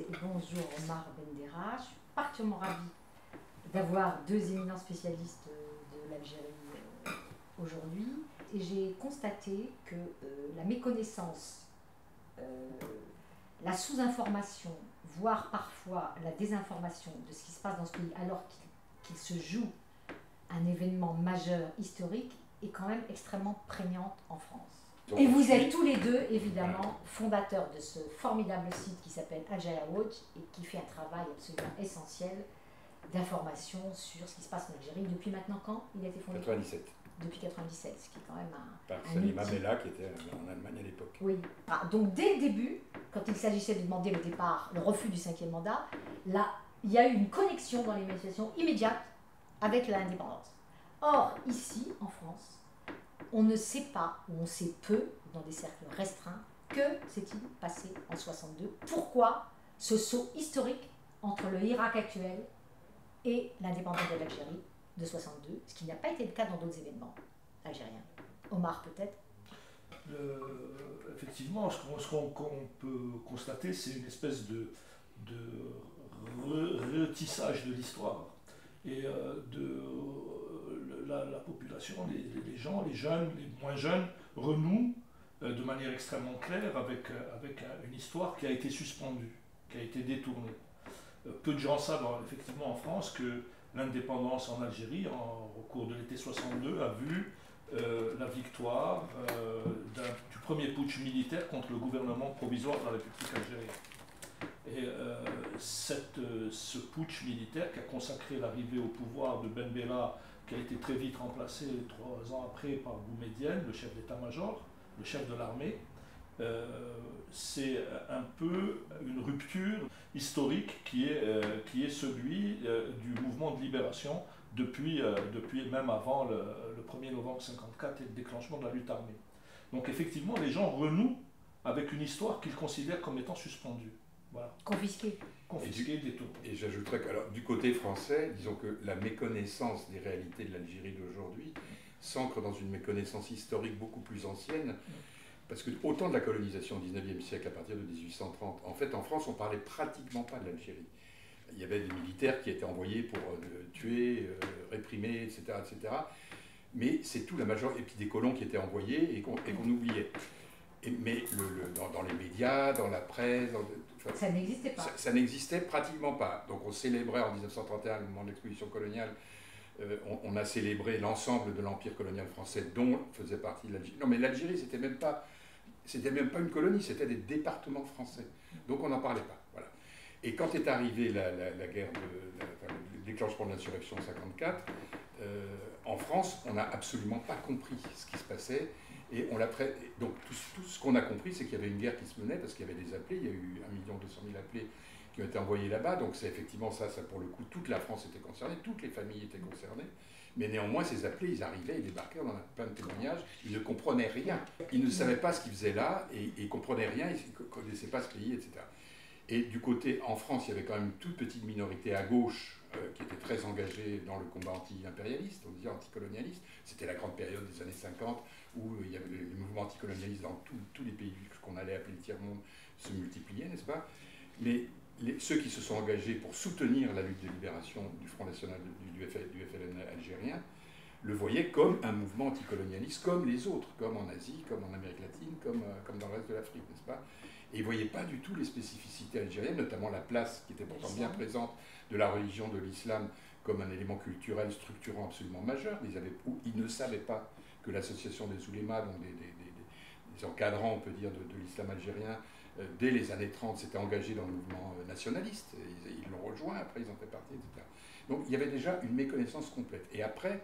et bonjour Omar Bendera. Je suis particulièrement ravie d'avoir deux éminents spécialistes de l'Algérie aujourd'hui. Et j'ai constaté que la méconnaissance, la sous-information, voire parfois la désinformation de ce qui se passe dans ce pays alors qu'il se joue un événement majeur historique est quand même extrêmement prégnante en France. Donc, et vous êtes tous les deux, évidemment, fondateurs de ce formidable site qui s'appelle Algeria Watch et qui fait un travail absolument essentiel d'information sur ce qui se passe en Algérie. Depuis maintenant quand il a été fondé? 97. Depuis 97, ce qui est quand même par Salima Mella, qui était en Allemagne à l'époque. Oui. Ah, donc dès le début, quand il s'agissait de demander le départ, le refus du 5e mandat, là, il y a eu une connexion dans les manifestations immédiate avec l'indépendance. Or, ici, en France, on ne sait pas, ou on sait peu, dans des cercles restreints, que s'est-il passé en 62. Pourquoi ce saut historique entre le Irak actuel et l'indépendance de l'Algérie de 62, ce qui n'a pas été le cas dans d'autres événements algériens. Omar, peut-être? Effectivement, ce qu'on peut constater, c'est une espèce de retissage de l'histoire. Et la population, les gens, les jeunes, les moins jeunes, renouent de manière extrêmement claire avec une histoire qui a été suspendue, qui a été détournée. Peu de gens savent effectivement en France que l'indépendance en Algérie, au cours de l'été 62, a vu la victoire du premier putsch militaire contre le gouvernement provisoire de la République algérienne. Et ce putsch militaire qui a consacré l'arrivée au pouvoir de Ben Bella, qui a été très vite remplacé 3 ans après par Boumedienne, le chef d'état-major, le chef de l'armée, c'est un peu une rupture historique qui est celui du mouvement de libération depuis même avant le 1er novembre 1954 et le déclenchement de la lutte armée. Donc effectivement, les gens renouent avec une histoire qu'ils considèrent comme étant suspendue. Voilà. Confisquée. Confisquée, détournée. Et j'ajouterais que alors, du côté français, disons que la méconnaissance des réalités de l'Algérie d'aujourd'hui s'ancre dans une méconnaissance historique beaucoup plus ancienne. Parce que autant de la colonisation au XIXe siècle, à partir de 1830, en fait, en France, on ne parlait pratiquement pas de l'Algérie. Il y avait des militaires qui étaient envoyés pour tuer, réprimer, etc., etc. Mais c'est tout la majorité, et puis des colons qui étaient envoyés et qu'on oubliait. Mais dans les médias, dans la presse... ça n'existait pas. Ça n'existait pratiquement pas. Donc on célébrait en 1931, le moment de l'exposition coloniale, on a célébré l'ensemble de l'empire colonial français dont faisait partie l'Algérie. Non mais l'Algérie, c'était même pas une colonie, c'était des départements français. Donc on n'en parlait pas. Voilà. Et quand est arrivée la guerre, le déclenchement de l'insurrection en 1954, en France, on n'a absolument pas compris ce qui se passait. Et donc tout ce qu'on a compris, c'est qu'il y avait une guerre qui se menait, parce qu'il y avait des appelés, il y a eu 1 200 000 appelés qui ont été envoyés là-bas, donc c'est effectivement ça pour le coup, toute la France était concernée, toutes les familles étaient concernées, mais néanmoins ces appelés, ils arrivaient, ils débarquaient, on en a plein de témoignages, ils ne comprenaient rien, ils ne savaient pas ce qu'ils faisaient là, et ils ne comprenaient rien, ils ne connaissaient pas ce pays, etc. Et du côté, en France, il y avait quand même une toute petite minorité à gauche qui était très engagée dans le combat anti-impérialiste, on disait anticolonialiste, c'était la grande période des années 50, où il y avait les mouvements anticolonialistes dans tous les pays qu'on allait appeler le tiers-monde se multipliaient, n'est-ce pas? Mais ceux qui se sont engagés pour soutenir la lutte de libération du Front National du FLN algérien le voyaient comme un mouvement anticolonialiste, comme les autres, comme en Asie, comme en Amérique latine, comme dans le reste de l'Afrique, n'est-ce pas? Et ils ne voyaient pas du tout les spécificités algériennes, notamment la place qui était pourtant bien présente de la religion de l'islam comme un élément culturel structurant absolument majeur. Ils ne savaient pas que l'association des oulémas, donc des encadrants, on peut dire, de l'islam algérien, dès les années 30, s'étaient engagés dans le mouvement nationaliste. Ils l'ont rejoint, après ils en fait partie, etc. Donc il y avait déjà une méconnaissance complète. Et après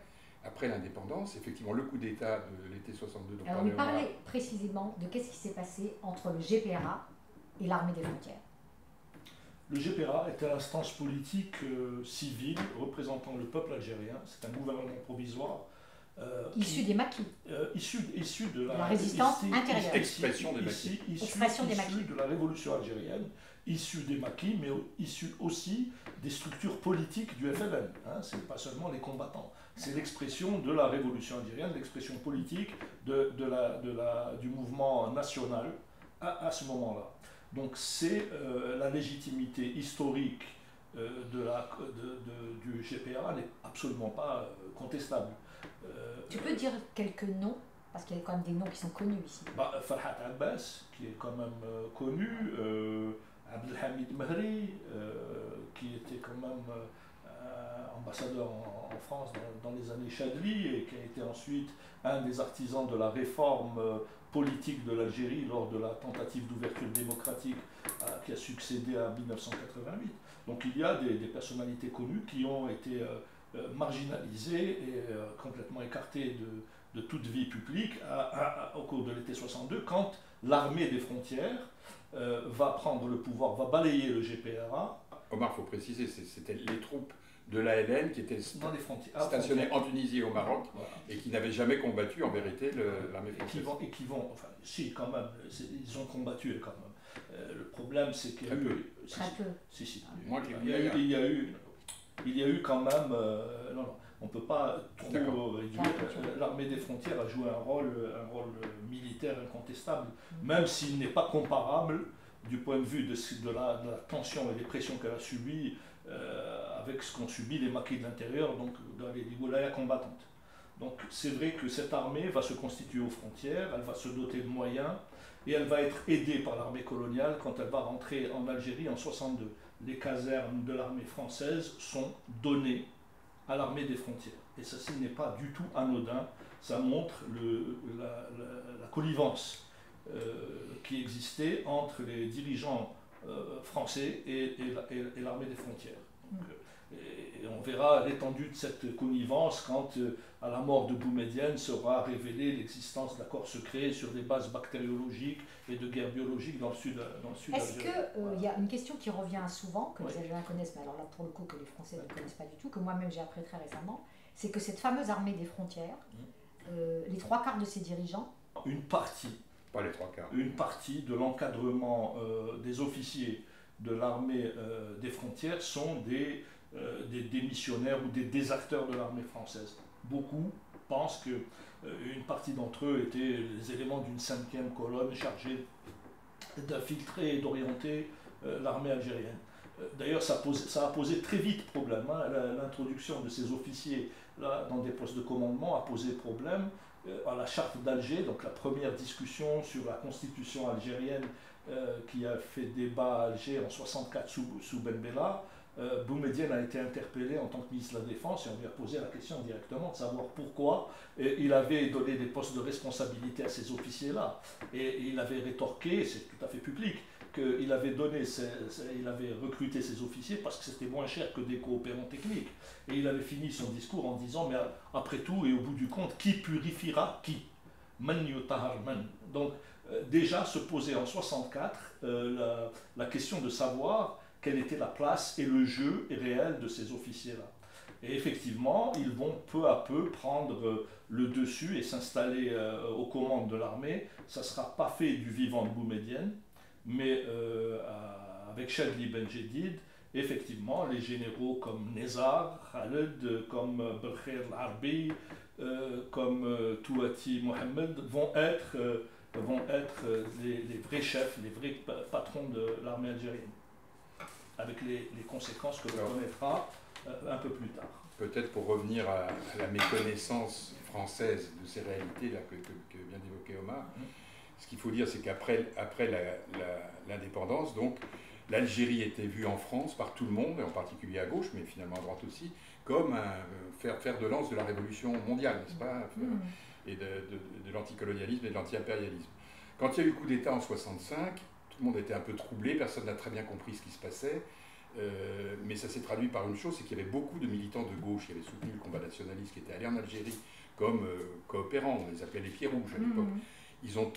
l'indépendance, effectivement, le coup d'État de l'été 62... Alors on parlait précisément de qu'est-ce qui s'est passé entre le GPRA et l'armée des frontières. Le GPRA était l'instance politique civile représentant le peuple algérien. C'est un gouvernement provisoire issu des maquis. Issu de la résistance intérieure. Expression des maquis. Issu de la révolution algérienne, issu des maquis, mais issu aussi des structures politiques du FLN. Hein, ce n'est pas seulement les combattants. C'est l'expression de la révolution algérienne, l'expression politique du mouvement national à ce moment-là. Donc c'est la légitimité historique du GPA n'est absolument pas contestable. Tu peux dire quelques noms, parce qu'il y a quand même des noms qui sont connus ici. Farhat Abbas, qui est quand même connu, Abdelhamid Mehri, qui était quand même ambassadeur en France dans les années Chadli et qui a été ensuite un des artisans de la réforme politique de l'Algérie lors de la tentative d'ouverture démocratique qui a succédé à 1988. Donc il y a des personnalités connues qui ont été marginalisées et complètement écartées de toute vie publique au cours de l'été 62, quand l'armée des frontières va prendre le pouvoir, va balayer le GPRA. Omar, il faut préciser, c'était les troupes de l'ALN qui étaient stationnées en Tunisie et au Maroc, voilà, et qui n'avaient jamais combattu en vérité l'armée française. Et qui vont, enfin, si, quand même, ils ont combattu quand même. Le problème, c'est qu'il y a eu. Très peu. Si. Moi, il y a eu quand même. Non, on ne peut pas trop réduire. L'armée des frontières a joué un rôle militaire incontestable, même s'il n'est pas comparable du point de vue de la tension et des pressions qu'elle a subies avec ce qu'ont subi les maquis de l'intérieur, donc dans les wilayas combattantes. Donc c'est vrai que cette armée va se constituer aux frontières, elle va se doter de moyens et elle va être aidée par l'armée coloniale quand elle va rentrer en Algérie en 62. Les casernes de l'armée française sont données à l'armée des frontières. Et ceci n'est pas du tout anodin, ça montre la connivence qui existait entre les dirigeants français et l'armée des frontières. Donc, et on verra l'étendue de cette connivence quand, à la mort de Boumedienne, sera révélée l'existence d'accords secrets sur des bases bactériologiques et de guerre biologique dans le sud Est-ce qu'il y a une question qui revient souvent, que les Algériens connaissent, mais alors là pour le coup que les Français ne connaissent pas du tout, que moi-même j'ai appris très récemment, c'est que cette fameuse armée des frontières, les 3/4 de ses dirigeants... Une partie. Pas les 3/4. Une partie de l'encadrement des officiers de l'armée des frontières sont des démissionnaires ou des désacteurs de l'armée française. Beaucoup pensent qu'une partie d'entre eux étaient les éléments d'une 5e colonne chargée d'infiltrer et d'orienter l'armée algérienne. D'ailleurs, ça a posé très vite problème. L'introduction de ces officiers là, dans des postes de commandement a posé problème à la charte d'Alger, donc la première discussion sur la constitution algérienne qui a fait débat à Alger en 64 sous Ben Bella. Boumedienne a été interpellé en tant que ministre de la Défense et on lui a posé la question directement de savoir pourquoi il avait donné des postes de responsabilité à ces officiers-là. Et il avait rétorqué, c'est tout à fait public, qu'il avait recruté ces officiers parce que c'était moins cher que des coopérants techniques. Et il avait fini son discours en disant, mais après tout et au bout du compte, qui purifiera qui? Man yutahhar man. Donc déjà se posait en 64 la question de savoir quelle était la place et le jeu réel de ces officiers-là. Et effectivement, ils vont peu à peu prendre le dessus et s'installer aux commandes de l'armée. Ça ne sera pas fait du vivant de Boumedienne, mais avec Chadli Ben Jedid, effectivement, les généraux comme Nezar, Khaled, comme Belkhair Al-Arbi, comme Touati Mohamed vont être les vrais chefs, les vrais patrons de l'armée algérienne, avec les conséquences que l'on connaîtra un peu plus tard. Peut-être pour revenir à la méconnaissance française de ces réalités-là que vient d'évoquer Omar, ce qu'il faut dire, c'est qu'après l'indépendance, donc, l'Algérie était vue en France par tout le monde, et en particulier à gauche, mais finalement à droite aussi, comme un fer de lance de la révolution mondiale, n'est-ce pas, et de l'anticolonialisme et de l'anti-impérialisme. Quand il y a eu le coup d'État en 65, tout le monde était un peu troublé, personne n'a très bien compris ce qui se passait, mais ça s'est traduit par une chose, c'est qu'il y avait beaucoup de militants de gauche qui avaient soutenu le combat nationaliste, qui étaient allés en Algérie comme coopérants, on les appelait les pieds rouges à l'époque. Ils ont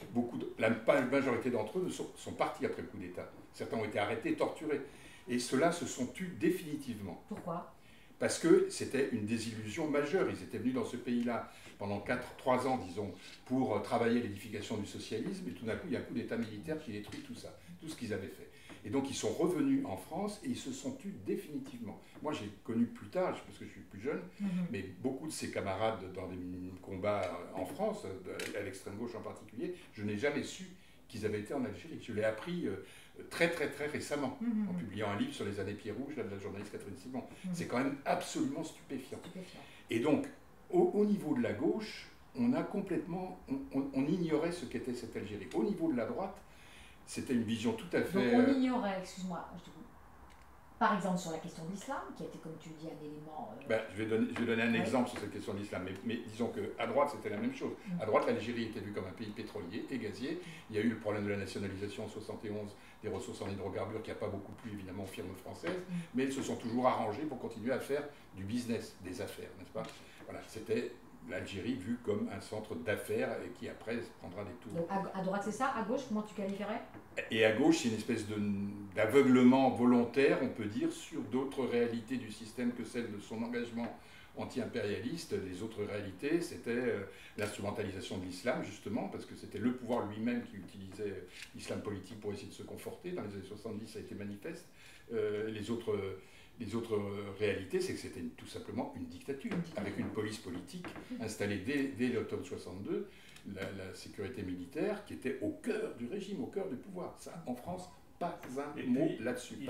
la majorité d'entre eux sont partis après le coup d'État. Certains ont été arrêtés, torturés. Et ceux-là se sont tus définitivement. Pourquoi ? Parce que c'était une désillusion majeure. Ils étaient venus dans ce pays-là pendant 3 ans, disons, pour travailler l'édification du socialisme. Et tout d'un coup, il y a un coup d'État militaire qui détruit tout ça, tout ce qu'ils avaient fait. Et donc, ils sont revenus en France et ils se sont tus définitivement. Moi, j'ai connu plus tard, parce que je suis plus jeune, mais beaucoup de ces camarades dans des combats en France, à l'extrême gauche en particulier, je n'ai jamais su qu'ils avaient été en Algérie. Je l'ai appris très récemment, en publiant un livre sur les années Pieds Rouges, là, de la journaliste Catherine Simon. C'est quand même absolument stupéfiant. Et donc, au niveau de la gauche, on a complètement, on ignorait ce qu'était cette Algérie. Au niveau de la droite, c'était une vision tout à fait... Donc on ignorait, excuse-moi, par exemple sur la question de l'islam, qui a été, comme tu le dis, un élément... je vais donner un exemple sur cette question de l'islam, mais disons qu'à droite, c'était la même chose. À droite, l'Algérie était vue comme un pays pétrolier et gazier. Il y a eu le problème de la nationalisation en 71 des ressources en hydrocarbures, qui n'a pas beaucoup plu, évidemment, aux firmes françaises, mais ils se sont toujours arrangés pour continuer à faire du business, des affaires, n'est-ce pas? Voilà, c'était l'Algérie vue comme un centre d'affaires et qui, après, prendra des tours. Donc à droite, c'est ça? À gauche, comment tu qualifierais? Et à gauche, c'est une espèce d'aveuglement volontaire, on peut dire, sur d'autres réalités du système que celle de son engagement anti-impérialiste. Les autres réalités, c'était l'instrumentalisation de l'islam, justement, parce que c'était le pouvoir lui-même qui utilisait l'islam politique pour essayer de se conforter. Dans les années 70, ça a été manifeste. Les autres réalités, c'est que c'était tout simplement une dictature, avec une police politique installée dès l'automne 62, la sécurité militaire qui était au cœur du régime, au cœur du pouvoir. Ça, en France, pas un mot là-dessus. Il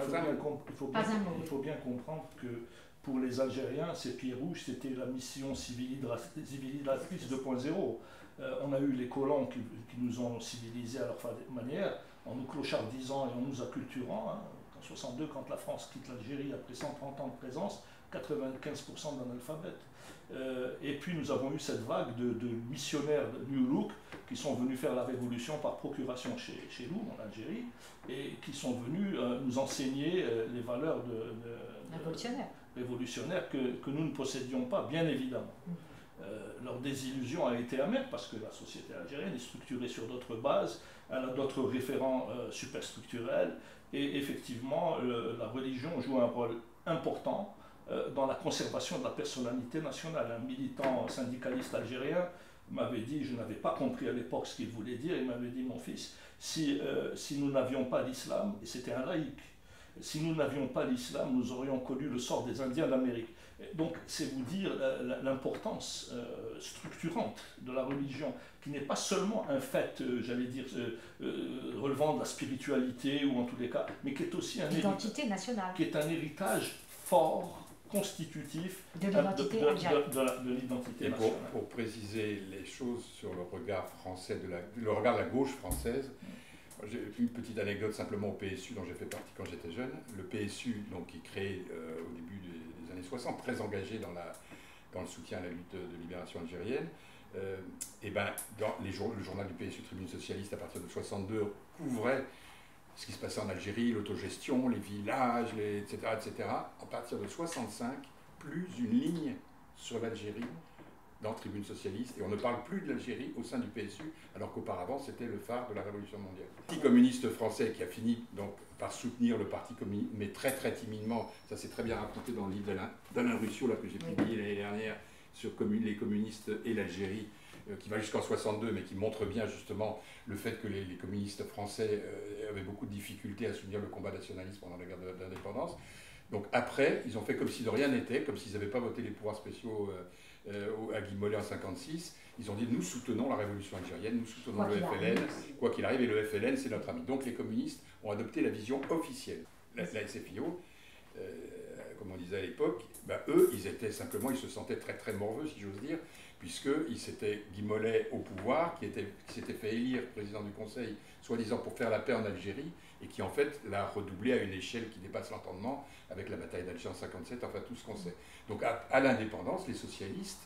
faut bien comprendre que pour les Algériens, ces pieds rouges, c'était la mission civilisatrice 2.0. On a eu les colons qui nous ont civilisés à leur manière, en nous clochardisant et en nous acculturant. En 62, quand la France quitte l'Algérie après 130 ans de présence, 95% d'analphabètes. Et puis nous avons eu cette vague de missionnaires de New Look qui sont venus faire la révolution par procuration chez nous, en Algérie, et qui sont venus nous enseigner les valeurs révolutionnaires que nous ne possédions pas, bien évidemment. Leur désillusion a été amère parce que la société algérienne est structurée sur d'autres bases, elle a d'autres référents superstructurels, et effectivement, la religion joue un rôle important dans la conservation de la personnalité nationale. Un militant syndicaliste algérien m'avait dit, je n'avais pas compris à l'époque ce qu'il voulait dire, il m'avait dit, mon fils, si nous n'avions pas l'islam, et c'était un laïc, si nous n'avions pas l'islam, nous aurions connu le sort des Indiens d'Amérique. Donc c'est vous dire l'importance structurante de la religion, qui n'est pas seulement un fait, j'allais dire, relevant de la spiritualité, ou en tous les cas, mais qui est aussi un identité nationale, qui est un héritage fort, constitutif de l'identité algérienne. De l'identité nationale. Pour préciser les choses sur le regard français, le regard de la gauche française, j'ai une petite anecdote simplement au PSU dont j'ai fait partie quand j'étais jeune. Le PSU, donc, qui est créé au début des années 60, très engagé dans le soutien à la lutte de libération algérienne. Et ben, le journal du PSU, Tribune Socialiste, à partir de 62, couvrait ce qui se passait en Algérie, l'autogestion, les villages, etc., etc. À partir de 65, plus une ligne sur l'Algérie dans Tribune Socialiste, et on ne parle plus de l'Algérie au sein du PSU, alors qu'auparavant c'était le phare de la Révolution mondiale. Le Parti communiste français qui a fini donc par soutenir le Parti communiste, mais très timidement, ça c'est très bien raconté dans le livre d'Alain Russiot là, que j'ai publié l'année dernière sur les communistes et l'Algérie, qui va jusqu'en 62, mais qui montre bien justement le fait que les communistes français avaient beaucoup de difficultés à soutenir le combat nationaliste pendant la guerre d'indépendance. Donc après, ils ont fait comme si de rien n'était, comme s'ils n'avaient pas voté les pouvoirs spéciaux à Guy Mollet en 1956. Ils ont dit, nous soutenons la révolution algérienne, nous soutenons le FLN, quoi qu'il arrive, et le FLN c'est notre ami. Donc les communistes ont adopté la vision officielle. La SFIO, comme on disait à l'époque, eux, ils se sentaient très morveux, si j'ose dire, puisque c'était Guy Mollet au pouvoir, qui s'était fait élire président du Conseil, soi-disant pour faire la paix en Algérie, et qui en fait l'a redoublé à une échelle qui dépasse l'entendement, avec la bataille d'Alger en 1957, enfin tout ce qu'on sait. Donc à l'indépendance, les socialistes,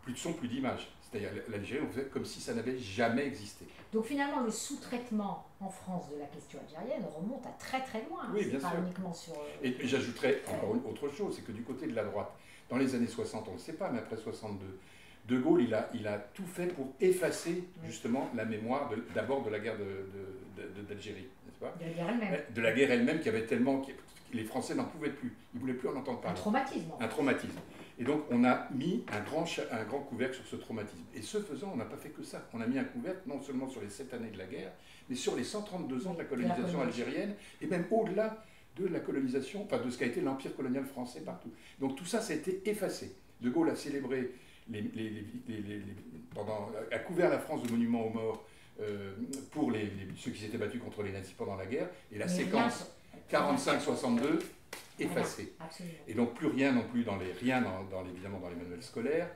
plus de son, plus d'image. C'est-à-dire l'Algérie, on fait comme si ça n'avait jamais existé. Donc finalement, le sous-traitement en France de la question algérienne remonte à très loin. Oui, bien pas sûr. Uniquement sur... Et j'ajouterais encore une autre chose, c'est que du côté de la droite, dans les années 60, on ne le sait pas, mais après 62, De Gaulle, il a tout fait pour effacer justement la mémoire d'abord de la guerre d'Algérie, n'est-ce pas ? De la guerre elle-même. De la guerre elle-même qui avait tellement... Les Français n'en pouvaient plus, ils ne voulaient plus en entendre parler. Un traumatisme. Un traumatisme. Et donc on a mis un grand couvercle sur ce traumatisme. Et ce faisant, on n'a pas fait que ça. On a mis un couvercle non seulement sur les 7 années de la guerre, mais sur les 132 ans de la colonisation algérienne, et même au-delà de la colonisation, enfin de ce qu'a été l'empire colonial français partout. Donc tout ça, ça a été effacé. De Gaulle a célébré, a couvert la France de monuments aux morts pour ceux qui s'étaient battus contre les nazis pendant la guerre, et la Mais séquence 45-62 effacée. Absolument. Et donc plus rien non plus évidemment dans les manuels scolaires.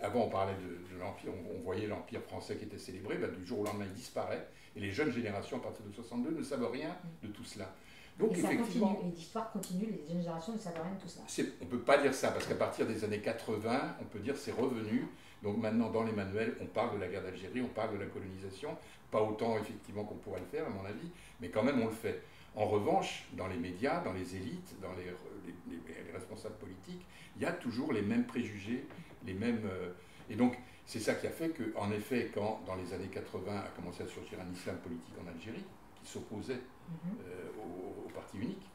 Avant on parlait de l'Empire, on voyait l'Empire français qui était célébré, du jour au lendemain il disparaît, et les jeunes générations à partir de 62 ne savent rien de tout cela. Donc et ça effectivement, continue, et l'histoire continue, les jeunes générations ne savent rien de tout cela. on ne peut pas dire ça, parce qu'à partir des années 80, on peut dire c'est revenu. Donc maintenant, dans les manuels, on parle de la guerre d'Algérie, on parle de la colonisation, pas autant effectivement qu'on pourrait le faire, à mon avis, mais quand même on le fait. En revanche, dans les médias, dans les élites, dans les responsables politiques, il y a toujours les mêmes préjugés, les mêmes... et donc, c'est ça qui a fait qu'en effet, quand dans les années 80 a commencé à surgir un islam politique en Algérie, qui s'opposait au parti unique,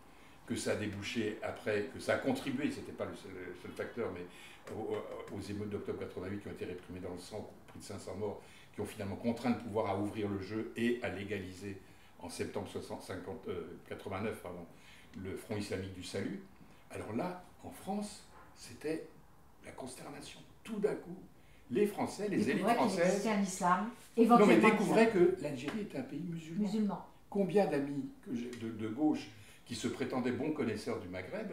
que ça a débouché après, que ça a contribué, c'était pas le seul facteur, mais aux émeutes d'octobre 88 qui ont été réprimées dans le sang, plus de 500 morts, qui ont finalement contraint le pouvoir à ouvrir le jeu et à légaliser en septembre 89 le Front islamique du salut. Alors là, en France, c'était la consternation. Tout d'un coup, les Français, les élites françaises, un islam, découvraient que l'Algérie était un pays musulman. Combien d'amis de gauche qui se prétendaient bons connaisseurs du Maghreb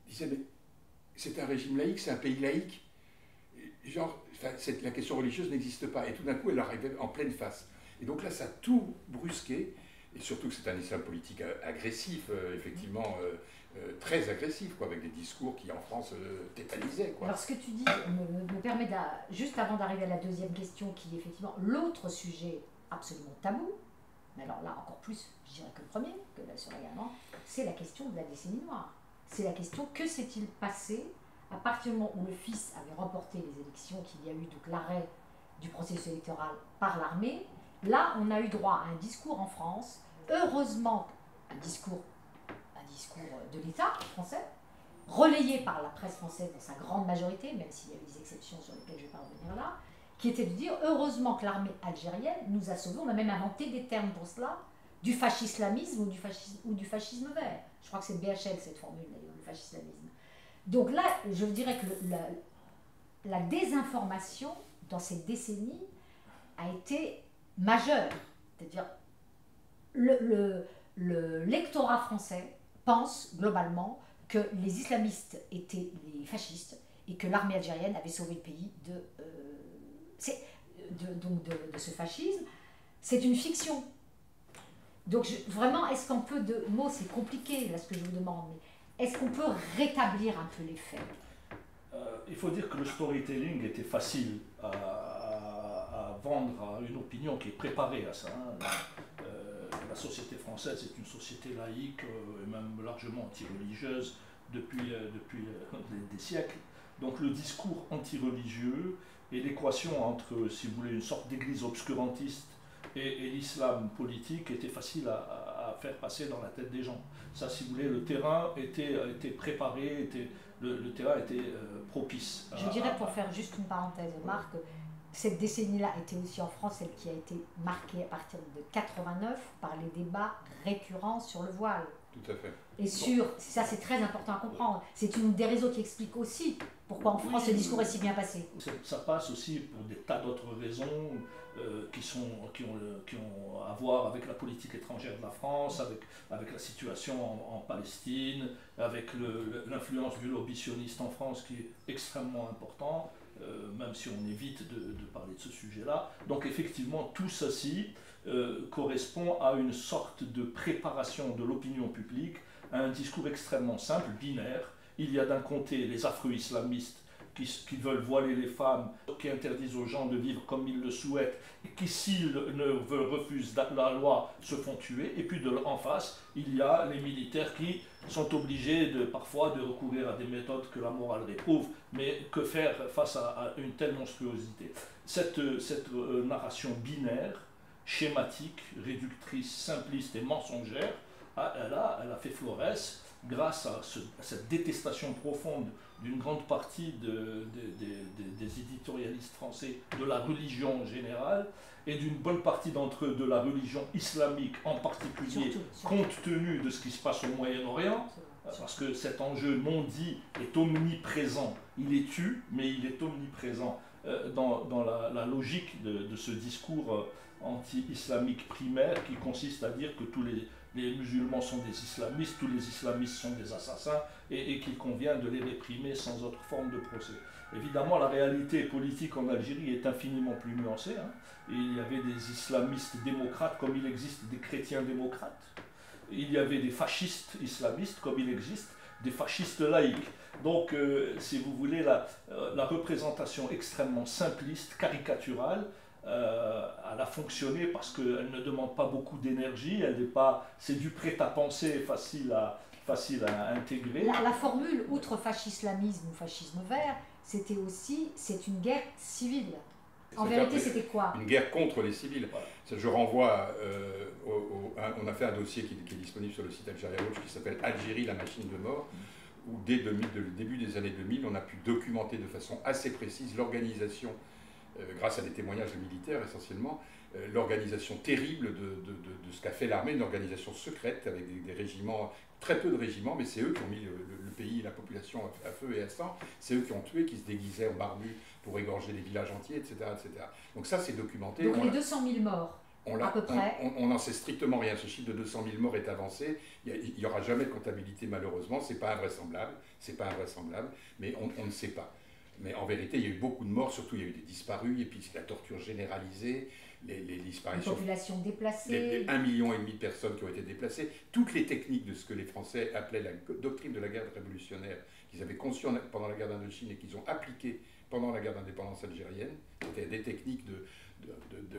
disaient mais c'est un régime laïque, c'est un pays laïque, la question religieuse n'existe pas. Et tout d'un coup, elle arrivait en pleine face. Et donc là, ça a tout brusqué, et surtout que c'est un islam politique agressif, effectivement, très agressif, avec des discours qui en France tétanisaient. Alors ce que tu dis me permet, juste avant d'arriver à la deuxième question, qui est effectivement l'autre sujet absolument tabou, mais alors là encore plus, je dirais que le premier, que là sur également, c'est la question de la décennie noire. C'est la question, que s'est-il passé à partir du moment où le fils avait remporté les élections, qu'il y a eu donc l'arrêt du processus électoral par l'armée. Là, on a eu droit à un discours en France, heureusement un discours de l'État français, relayé par la presse française dans sa grande majorité, même s'il y a eu des exceptions sur lesquelles je ne vais pas revenir là, qui était de dire heureusement que l'armée algérienne nous a sauvés. On a même inventé des termes pour cela, du fascislamisme ou du fascisme vert. Je crois que c'est BHL cette formule d'ailleurs, le fascislamisme. Donc là, je dirais que la désinformation dans cette décennie a été majeure. C'est-à-dire, le lectorat français pense globalement que les islamistes étaient les fascistes et que l'armée algérienne avait sauvé le pays de ce fascisme. C'est une fiction. Donc vraiment, est-ce qu'on peut, c'est compliqué là ce que je vous demande, mais est-ce qu'on peut rétablir un peu les faits? Il faut dire que le storytelling était facile à vendre à une opinion qui est préparée à ça. La société française est une société laïque, et même largement anti-religieuse depuis des siècles. Donc le discours anti-religieux et l'équation entre, si vous voulez, une sorte d'église obscurantiste et l'islam politique était facile à faire passer dans la tête des gens. Ça, si vous voulez, le terrain était préparé, le terrain était propice. Je dirais, pour faire juste une parenthèse, Marc, cette décennie-là était aussi en France celle qui a été marquée à partir de 89 par les débats récurrents sur le voile. Tout à fait. Et ça c'est très important à comprendre, c'est une des raisons qui explique aussi pourquoi en France ce discours est si bien passé. Ça passe aussi pour des tas d'autres raisons qui ont à voir avec la politique étrangère de la France, avec la situation en Palestine, avec l'influence du lobby sioniste en France qui est extrêmement important, même si on évite de parler de ce sujet-là. Donc effectivement, tout ceci correspond à une sorte de préparation de l'opinion publique à un discours extrêmement simple, binaire. Il y a d'un côté les afro-islamistes qui veulent voiler les femmes, qui interdisent aux gens de vivre comme ils le souhaitent, et qui, s'ils refusent la loi, se font tuer. Et puis en face, il y a les militaires qui sont obligés parfois de recourir à des méthodes que la morale réprouve, mais que faire face à une telle monstruosité? Cette narration binaire, schématique, réductrice, simpliste et mensongère, elle a fait florès grâce à cette détestation profonde d'une grande partie des éditorialistes français de la religion en général et d'une bonne partie d'entre eux de la religion islamique en particulier, surtout. Compte tenu de ce qui se passe au Moyen-Orient, parce que cet enjeu non dit est omniprésent. Il est tu, mais il est omniprésent dans la logique de ce discours anti-islamique primaire qui consiste à dire que tous les musulmans sont des islamistes, tous les islamistes sont des assassins et qu'il convient de les réprimer sans autre forme de procès. Évidemment, la réalité politique en Algérie est infiniment plus nuancée. Hein. Il y avait des islamistes démocrates comme il existe des chrétiens démocrates. Il y avait des fascistes islamistes comme il existe des fascistes laïcs. Donc, si vous voulez, la représentation extrêmement simpliste, caricaturale, elle a fonctionné parce qu'elle ne demande pas beaucoup d'énergie, c'est du prêt-à-penser facile à intégrer. La formule, outre fascisme-islamisme ou fascisme vert, c'était aussi, c'est une guerre civile. En vérité, c'était quoi? Une guerre contre les civils. Voilà. Je renvoie, on a fait un dossier qui est disponible sur le site Algeria Watch qui s'appelle Algérie, la machine de mort, où dès le début des années 2000, on a pu documenter de façon assez précise l'organisation, grâce à des témoignages de militaires essentiellement, l'organisation terrible de ce qu'a fait l'armée, une organisation secrète avec des régiments, très peu de régiments, mais c'est eux qui ont mis le pays et la population à feu et à sang, c'est eux qui ont tué, qui se déguisaient en barbus pour égorger des villages entiers, etc. etc. Donc ça, c'est documenté. Donc les 200 000 morts, à peu près. On n'en sait strictement rien. Ce chiffre de 200 000 morts est avancé. Il n'y aura jamais de comptabilité, malheureusement. Ce n'est pas invraisemblable. Mais on ne sait pas. Mais en vérité, il y a eu beaucoup de morts. Surtout, il y a eu des disparus, et puis la torture généralisée, les disparitions. Une population déplacée. 1,5 million de personnes qui ont été déplacées. Toutes les techniques de ce que les Français appelaient la doctrine de la guerre révolutionnaire, qu'ils avaient conçue pendant la guerre d'Indochine et qu'ils ont appliquées pendant la guerre d'indépendance algérienne, c'était des techniques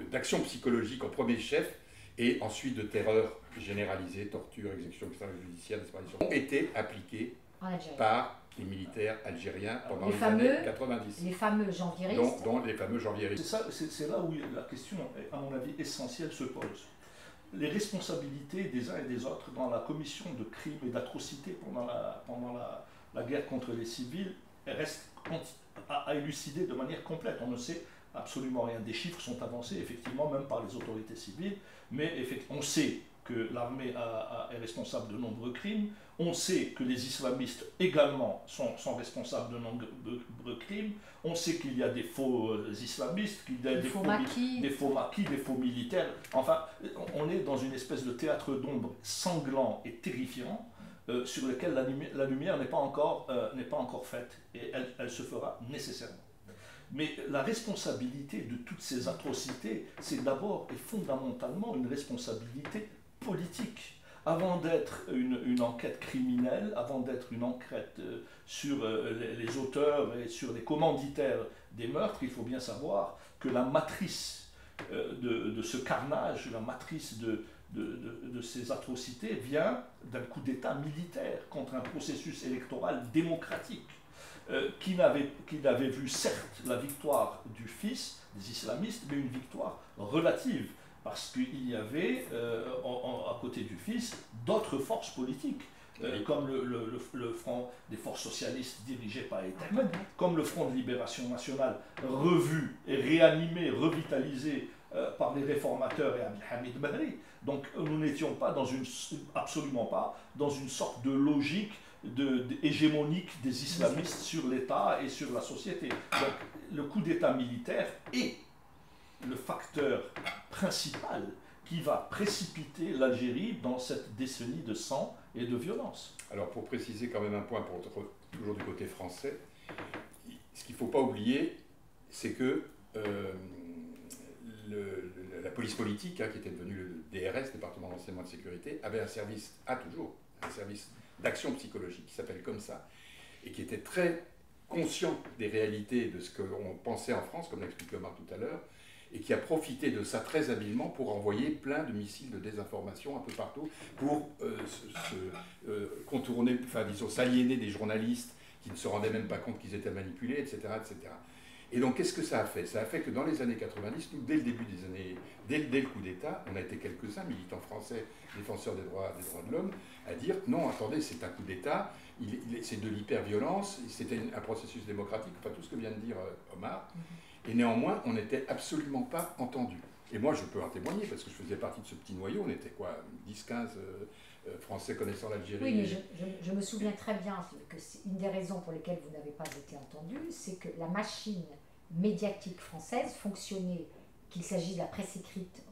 d'action psychologique en premier chef, et ensuite de terreur généralisée, torture, exécution extrajudiciaire, disparition, ont été appliquées par les militaires algériens pendant les années 90. Les fameux janvieristes. Dont les fameux janvieristes. C'est là où la question, à mon avis, essentielle se pose. Les responsabilités des uns et des autres dans la commission de crimes et d'atrocités pendant la guerre contre les civils restent à élucider de manière complète. On ne sait absolument rien. Des chiffres sont avancés, effectivement, même par les autorités civiles, mais on sait que l'armée est responsable de nombreux crimes, on sait que les islamistes également sont responsables de nombreux crimes, on sait qu'il y a des faux islamistes, qu'il y a des faux maquis, des faux militaires. Enfin, on est dans une espèce de théâtre d'ombre sanglant et terrifiant, sur lequel la lumière n'est pas encore faite, et elle se fera nécessairement. Mais la responsabilité de toutes ces atrocités, c'est d'abord et fondamentalement une responsabilité politique. Avant d'être une enquête criminelle, avant d'être une enquête sur les auteurs et sur les commanditaires des meurtres, il faut bien savoir que la matrice de ce carnage, la matrice de ces atrocités vient d'un coup d'État militaire contre un processus électoral démocratique qui n'avait vu certes la victoire du fils des islamistes, mais une victoire relative, parce qu'il y avait à côté du fils d'autres forces politiques, comme le Front des forces socialistes dirigé par Etemad, comme le Front de libération nationale revu et réanimé, revitalisé par les réformateurs et Abdelhamid Badri. Donc nous n'étions pas absolument pas dans une sorte de logique hégémonique des islamistes sur l'État et sur la société. Donc le coup d'État militaire est le facteur principal qui va précipiter l'Algérie dans cette décennie de sang et de violence. Alors pour préciser quand même un point, toujours du côté français, ce qu'il ne faut pas oublier, c'est que la police politique, qui était devenue le DRS, département de renseignement de sécurité, avait toujours un service d'action psychologique qui s'appelle comme ça, et qui était très conscient des réalités de ce qu'on pensait en France, comme l'expliquait Omar tout à l'heure, et qui a profité de ça très habilement pour envoyer plein de missiles de désinformation un peu partout, pour contourner, disons, s'aliéner des journalistes qui ne se rendaient même pas compte qu'ils étaient manipulés, etc., etc. Et donc, qu'est-ce que ça a fait? Ça a fait que dans les années 90, nous, dès le début des années, dès le coup d'État, on a été quelques-uns, militants français, défenseurs des droits de l'homme, à dire non, attendez, c'est un coup d'État, c'est de l'hyperviolence, c'était un processus démocratique, enfin tout ce que vient de dire Omar. Et néanmoins, on n'était absolument pas entendus. Et moi, je peux en témoigner, parce que je faisais partie de ce petit noyau, on était quoi, 10-15 Français connaissant l'Algérie. Oui, mais je me souviens très bien que une des raisons pour lesquelles vous n'avez pas été entendus, c'est que la machine médiatique française fonctionnait, qu'il s'agisse de la presse écrite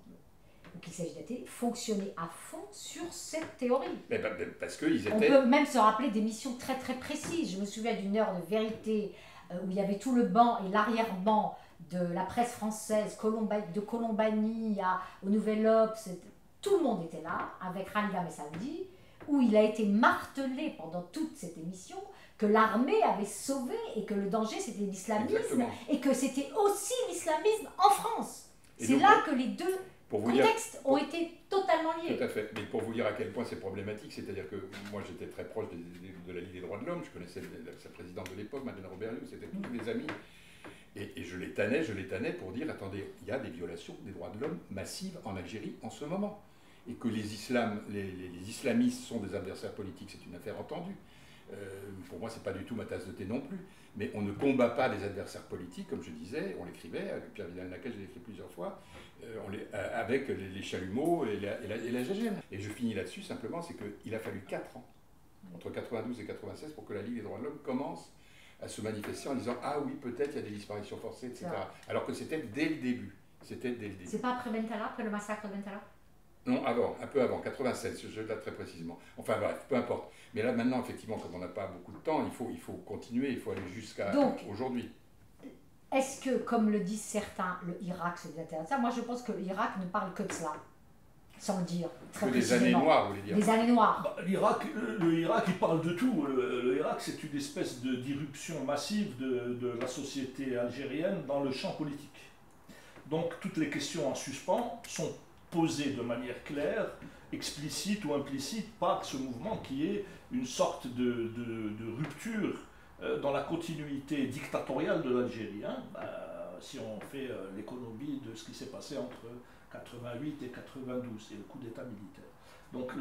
ou qu'il s'agisse de la télé, fonctionnait à fond sur cette théorie. Mais parce qu'ils étaient... On peut même se rappeler d'émissions très très précises. Je me souviens d'une heure de vérité où il y avait tout le banc et l'arrière-banc de la presse française, de Colombani au Nouvel Obs, tout le monde était là, avec Ralida Messaldi, où il a été martelé pendant toute cette émission que l'armée avait sauvé et que le danger c'était l'islamisme. Exactement. Et que c'était aussi l'islamisme en France. Et c'est donc, là que les deux pour vous contextes ont été totalement liés. Tout à fait. Mais pour vous dire à quel point c'est problématique, c'est-à-dire que moi j'étais très proche de la Ligue des droits de l'homme, je connaissais sa présidente de l'époque, Madeleine Robert-Lieu, c'était tous des amis. Et je les tannais pour dire, attendez, il y a des violations des droits de l'homme massives en Algérie en ce moment. Et que les islamistes sont des adversaires politiques, c'est une affaire entendue. Pour moi, c'est pas du tout ma tasse de thé non plus. Mais on ne combat pas des adversaires politiques, comme je disais, on l'écrivait, avec Pierre Vidal-Naquet, je l'ai écrit plusieurs fois, avec les chalumeaux et la GGM. Et je finis là-dessus simplement, c'est qu'il a fallu 4 ans, entre 92 et 96, pour que la Ligue des droits de l'homme commence à se manifester en disant « Ah oui, peut-être il y a des disparitions forcées, etc. » Alors que c'était dès le début. C'est pas après Bentala, après le massacre de Bentala? Non, avant, un peu avant, 96, je date très précisément. Enfin bref, peu importe. Mais là maintenant, effectivement, comme on n'a pas beaucoup de temps, il faut continuer, il faut aller jusqu'à aujourd'hui. Est-ce que, comme le disent certains, le Irak c'est des intéressants? Moi je pense que l'Irak ne parle que de cela, sans le dire très que précisément. Des années noires, vous voulez dire? Des années noires. Bah, le Irak, il parle de tout. Le Irak, c'est une espèce d'irruption massive de la société algérienne dans le champ politique. Donc toutes les questions en suspens sont posées de manière claire, explicite ou implicite par ce mouvement qui est une sorte de rupture dans la continuité dictatoriale de l'Algérie. Hein. Si on fait l'économie de ce qui s'est passé entre 88 et 92 et le coup d'État militaire. Donc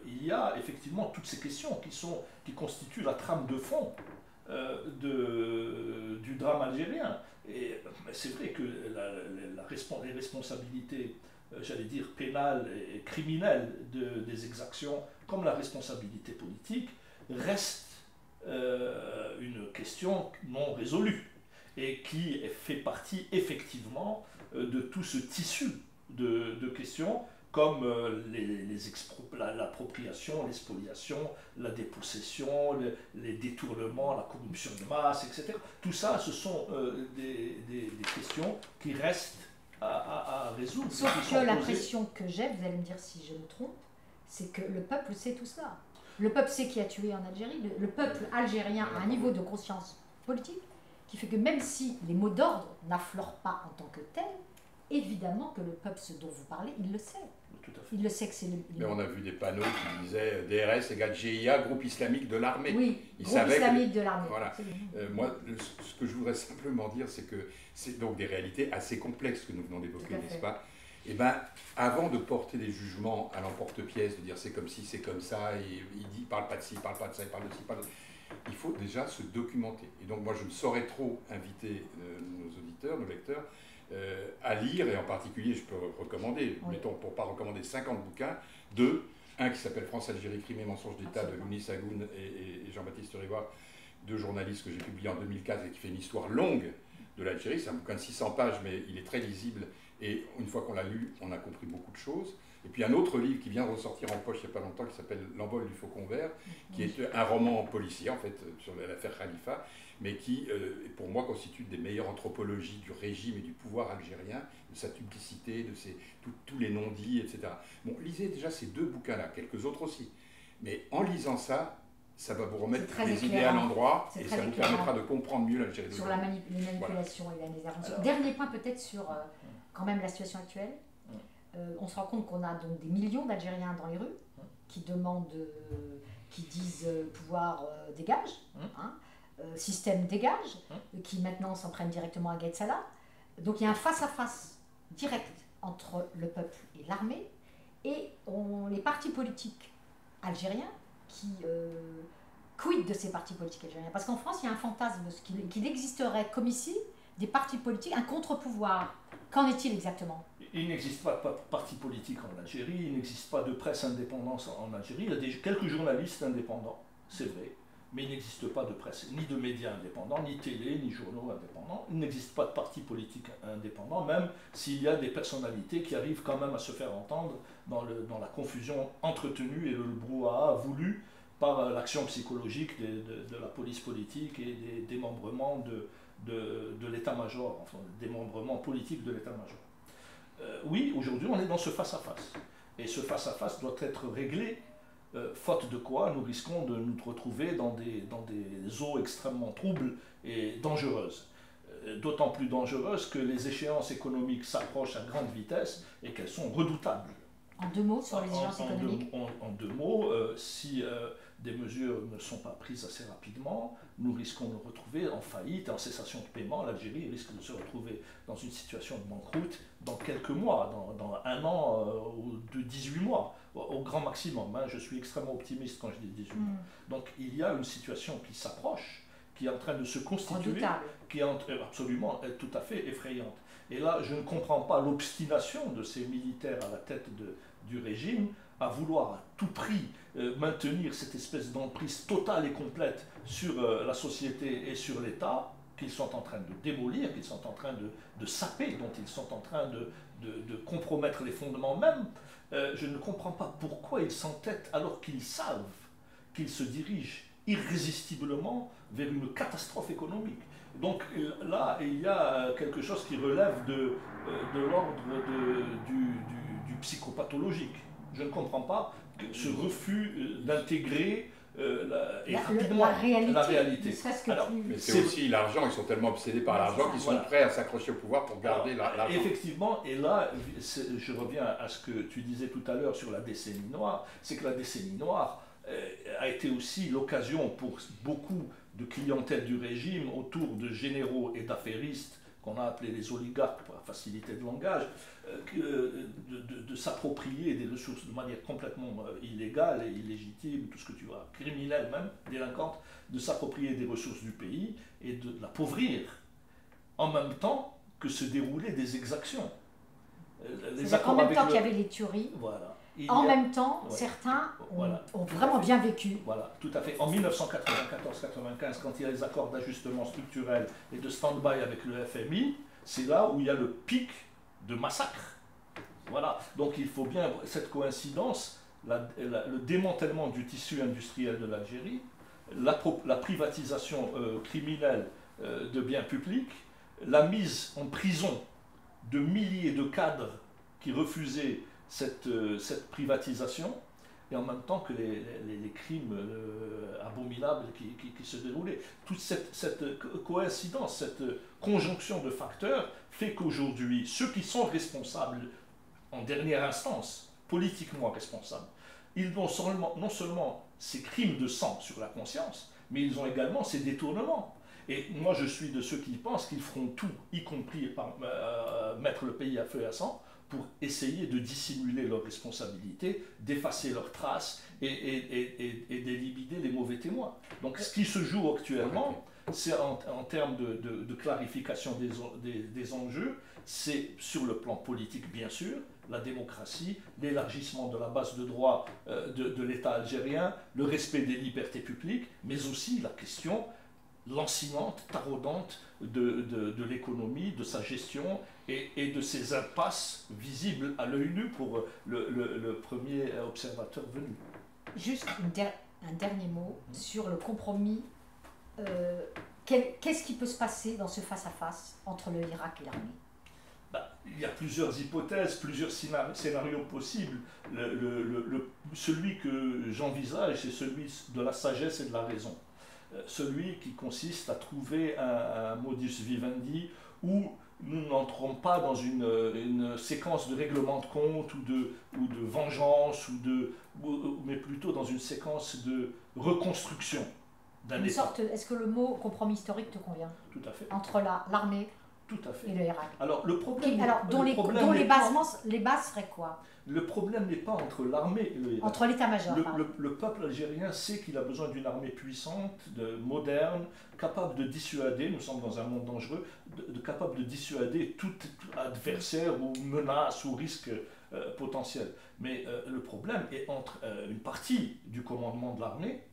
il y a effectivement toutes ces questions qui constituent la trame de fond du drame algérien. Et c'est vrai que les responsabilités, j'allais dire, pénales et criminelles des exactions, comme la responsabilité politique, restent une question non résolue et qui fait partie effectivement de tout ce tissu de questions comme l'appropriation, l'expoliation, la dépossession, les détournements, la corruption de masse, etc. Tout ça, ce sont des questions qui restent à résoudre. Sauf que l'impression que j'ai, vous allez me dire si je me trompe, c'est que le peuple sait tout cela. Le peuple sait qui a tué en Algérie. Le peuple algérien a un niveau de conscience politique qui fait que même si les mots d'ordre n'affleurent pas en tant que tels, évidemment que le peuple, ce dont vous parlez, il le sait. Tout à fait. Il le sait que c'est le... Mais on a vu des panneaux qui disaient DRS égale GIA, groupe islamique de l'armée. Oui, Ils groupe islamique de l'armée. Voilà. Moi, ce que je voudrais simplement dire, c'est que c'est donc des réalités assez complexes que nous venons d'évoquer, n'est-ce pas? Et bien, avant de porter des jugements à l'emporte-pièce, de dire c'est comme ci, c'est comme ça, et il parle pas de ci, il parle pas de ça, il parle de ci, parle de... il faut déjà se documenter. Et donc moi, je ne saurais trop inviter nos auditeurs, nos lecteurs, à lire, et en particulier, je peux recommander, mettons, pour ne pas recommander 50 bouquins, un qui s'appelle France-Algérie, Crime et mensonges d'État de Lounis Sagoun et Jean-Baptiste Rivoire, 2 journalistes que j'ai publiés en 2004 et qui fait une histoire longue de l'Algérie. C'est un bouquin de 600 pages, mais il est très lisible, et une fois qu'on l'a lu, on a compris beaucoup de choses. Et puis un autre livre qui vient de ressortir en poche il n'y a pas longtemps, qui s'appelle L'envol du faucon vert, qui est un roman policier, en fait, sur l'affaire Khalifa, mais qui, pour moi, constitue des meilleures anthropologies du régime et du pouvoir algérien, de sa duplicité, de tous les non-dits, etc. Bon, lisez déjà ces 2 bouquins-là, quelques autres aussi. Mais en lisant ça, ça va vous remettre les idées à l'endroit et ça vous permettra de comprendre mieux l'Algérie. Sur les manipulations et la désinformation. Dernier point peut-être sur quand même la situation actuelle. On se rend compte qu'on a donc des millions d'Algériens dans les rues qui demandent, qui disent pouvoir dégage, système dégage, qui maintenant s'en prennent directement à Gaïd Salah. Donc il y a un face-à-face direct entre le peuple et l'armée et les partis politiques algériens qui quid de ces partis politiques algériens. Parce qu'en France, il y a un fantasme qu'il existerait comme ici des partis politiques, un contre-pouvoir. Qu'en est-il exactement ? Il n'existe pas de parti politique en Algérie, il n'existe pas de presse indépendante en Algérie. Il y a quelques journalistes indépendants, c'est vrai, mais il n'existe pas de presse, ni de médias indépendants, ni télé, ni journaux indépendants. Il n'existe pas de parti politique indépendant, même s'il y a des personnalités qui arrivent quand même à se faire entendre dans la confusion entretenue et le brouhaha voulu par l'action psychologique de la police politique et des démembrements de l'état-major, enfin, des démembrements politiques de l'état-major. Oui, aujourd'hui, on est dans ce face-à-face. Et ce face-à-face doit être réglé, faute de quoi nous risquons de nous retrouver dans des eaux extrêmement troubles et dangereuses. D'autant plus dangereuses que les échéances économiques s'approchent à grande vitesse et qu'elles sont redoutables. En 2 mots sur les échéances économiques. En 2 mots, si des mesures ne sont pas prises assez rapidement, nous risquons de nous retrouver en faillite, en cessation de paiement. L'Algérie risque de se retrouver dans une situation de banqueroute dans quelques mois, dans 1 an ou de 18 mois, au grand maximum. Hein. Je suis extrêmement optimiste quand je dis 18 mois. Donc il y a une situation qui s'approche, qui est en train de se constituer, Redoutable. qui est absolument tout à fait effrayante. Et là, je ne comprends pas l'obstination de ces militaires à la tête du régime à vouloir à tout prix maintenir cette espèce d'emprise totale et complète sur la société et sur l'État, qu'ils sont en train de démolir, qu'ils sont en train de saper, dont ils sont en train de compromettre les fondements même. Je ne comprends pas pourquoi ils s'entêtent alors qu'ils savent qu'ils se dirigent irrésistiblement vers une catastrophe économique. Donc là, il y a quelque chose qui relève de l'ordre du psychopathologique. Je ne comprends pas ce refus d'intégrer rapidement la réalité. Alors, mais c'est aussi l'argent, ils sont tellement obsédés par l'argent qu'ils sont prêts à s'accrocher au pouvoir pour garder l'argent. Effectivement, et là, je reviens à ce que tu disais tout à l'heure sur la décennie noire, c'est que la décennie noire a été aussi l'occasion pour beaucoup de clientèle du régime autour de généraux et d'affairistes qu'on a appelés les oligarques pour la facilité de langage, de s'approprier des ressources de manière complètement illégale et illégitime, tout ce que tu vois, criminelle même, délinquante, de s'approprier des ressources du pays et de l'appauvrir en même temps que se déroulaient des exactions. En même temps qu'il y avait les tueries. Voilà. En même temps, certains ont vraiment bien vécu. Voilà, tout à fait. En 1994-95, quand il y a les accords d'ajustement structurel et de stand-by avec le FMI, c'est là où il y a le pic de massacre. Voilà, donc il faut bien cette coïncidence, le démantèlement du tissu industriel de l'Algérie, la privatisation criminelle de biens publics, la mise en prison de milliers de cadres qui refusaient cette privatisation, et en même temps que les crimes abominables qui se déroulaient. Toute cette coïncidence, cette conjonction de facteurs fait qu'aujourd'hui, ceux qui sont responsables, en dernière instance, politiquement responsables, ils ont non seulement ces crimes de sang sur la conscience, mais ils ont également ces détournements. Et moi, je suis de ceux qui pensent qu'ils feront tout, y compris mettre le pays à feu et à sang, pour essayer de dissimuler leurs responsabilités, d'effacer leurs traces et d'éliminer les mauvais témoins. Donc ce qui se joue actuellement, c'est en termes de clarification des enjeux, c'est sur le plan politique bien sûr, la démocratie, l'élargissement de la base de droit de l'État algérien, le respect des libertés publiques, mais aussi la question lancinante, taraudante de l'économie, de sa gestion et de ses impasses visibles à l'œil nu pour le premier observateur venu. Juste un dernier mot sur le compromis. Qu'est-ce qui peut se passer dans ce face-à-face entre le Irak et l'armée? Il y a plusieurs hypothèses, plusieurs scénarios possibles. Celui que j'envisage, c'est celui de la sagesse et de la raison. Celui qui consiste à trouver un modus vivendi où nous n'entrons pas dans une séquence de règlement de compte ou de vengeance, mais plutôt dans une séquence de reconstruction d'un État. Est-ce que le mot compromis historique te convient? Tout à fait. Entre l'armée et le Irak. Alors, le problème, dont les bases seraient quoi? Le problème n'est pas entre l'armée et le Irak. Entre l'état-major. Le peuple algérien sait qu'il a besoin d'une armée puissante, moderne, capable de dissuader, nous sommes dans un monde dangereux, capable de dissuader tout adversaire ou menace ou risque potentiel. Mais le problème est entre une partie du commandement de l'armée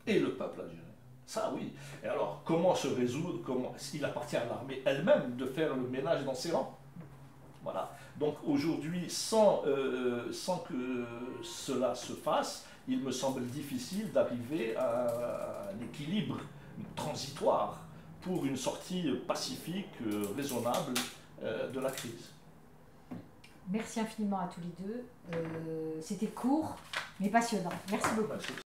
et le peuple algérien. Ça, oui. Et alors, comment se résoudre, il appartient à l'armée elle-même de faire le ménage dans ses rangs. Voilà. Donc aujourd'hui, sans que cela se fasse, il me semble difficile d'arriver à un équilibre transitoire pour une sortie pacifique, raisonnable de la crise. Merci infiniment à tous les deux. C'était court, mais passionnant. Merci beaucoup. Merci.